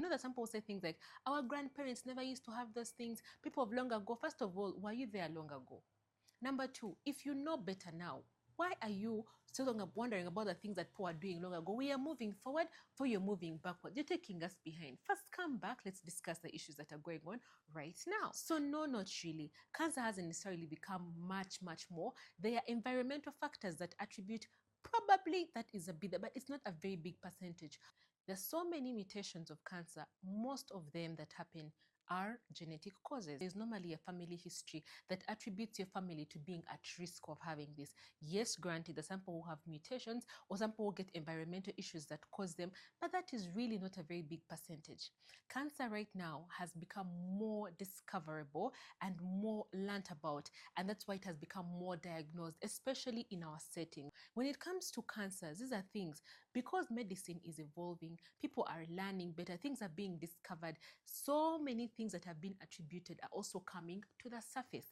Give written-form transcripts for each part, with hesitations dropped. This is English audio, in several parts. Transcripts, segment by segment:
know that some people say things like, our grandparents never used to have those things. People of long ago, first of all, were you there long ago? Number two, if you know better now, why are you still wondering about the things that people are doing long ago? We are moving forward, for you're moving backward. You're taking us behind. First, come back. Let's discuss the issues that are going on right now. So no, not really. Cancer hasn't necessarily become much more. There are environmental factors that attribute, probably that is a bit, but it's not a very big percentage. There's so many mutations of cancer. Most of them that happen are genetic causes. There's normally a family history that attributes your family to being at risk of having this. Yes, granted, there's some people who have mutations or some people who get environmental issues that cause them, but that is really not a very big percentage. Cancer right now has become more discoverable and more learnt about, and that's why it has become more diagnosed, especially in our setting. When it comes to cancers, these are things, because medicine is evolving, people are learning better, things are being discovered, so many things that have been attributed are also coming to the surface.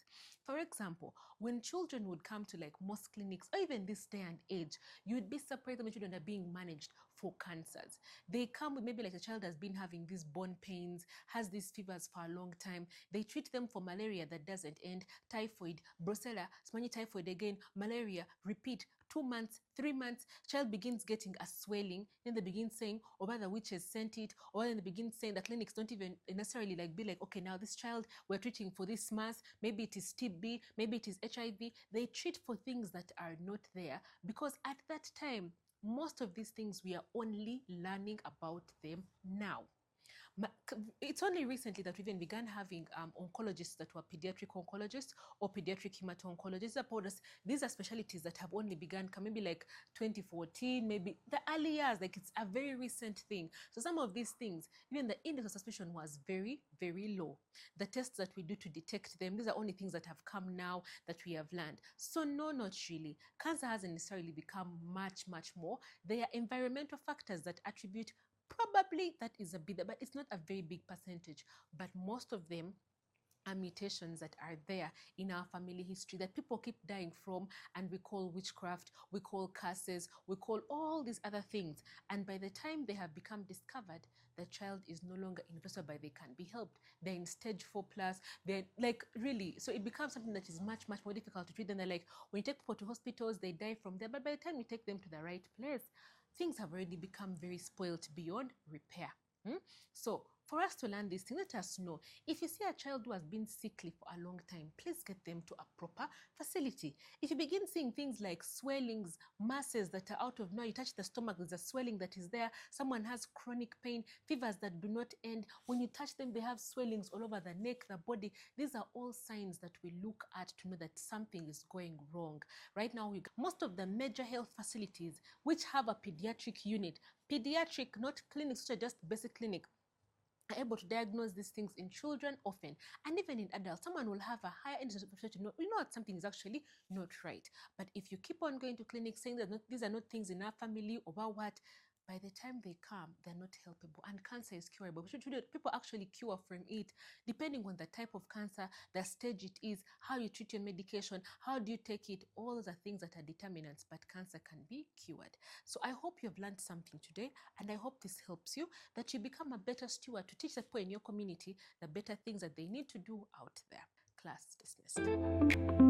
For example, when children would come to like most clinics, or even this day and age, you'd be surprised when children are being managed for cancers. They come with maybe like a child has been having these bone pains, has these fevers for a long time. They treat them for malaria that doesn't end, typhoid, brucella, spongy typhoid again, malaria, repeat, 2 months, 3 months, child begins getting a swelling, then they begin saying, oh, by the witches sent it, or then they begin saying the clinics don't even necessarily like be like, okay, now this child we're treating for this mass, maybe it is TB, maybe it is HIV. They treat for things that are not there, because at that time, most of these things we are only learning about them now. It's only recently that we even began having oncologists that were pediatric oncologists or pediatric hemato-oncologists. These are specialties that have only begun maybe like 2014, maybe the early years, like it's a very recent thing. So some of these things, even the index of suspicion was very low. The tests that we do to detect them, these are only things that have come now that we have learned. So no, not really. Cancer hasn't necessarily become much more. There are environmental factors that attribute, probably that is a bit, but it's not a very big percentage. But most of them are mutations that are there in our family history that people keep dying from, and we call witchcraft, we call curses, we call all these other things. And by the time they have become discovered, the child is no longer in hospital, but they can be helped. They're in stage 4+. They're like, really, so it becomes something that is much more difficult to treat. Then they're like, when you take people to hospitals, they die from there. But by the time you take them to the right place, things have already become very spoiled beyond repair. So for us to learn these things, let us know. If you see a child who has been sickly for a long time, please get them to a proper facility. If you begin seeing things like swellings, masses that are out of nowhere, you touch the stomach, there's a swelling that is there, someone has chronic pain, fevers that do not end. When you touch them, they have swellings all over the neck, the body. These are all signs that we look at to know that something is going wrong. Right now, most of the major health facilities which have a pediatric unit, pediatric, not clinics, which are just basic clinic, are able to diagnose these things in children often, and even in adults. Someone will have a higher incidence of to know that something is actually not right. But if you keep on going to clinics saying that these are not things in our family or what, by the time they come, they're not helpable. And cancer is curable. People actually cure from it, depending on the type of cancer, the stage it is, how you treat your medication, how do you take it. All those are things that are determinants, but cancer can be cured. So I hope you've learned something today, and I hope this helps you, that you become a better steward to teach the people in your community the better things that they need to do out there. Class dismissed.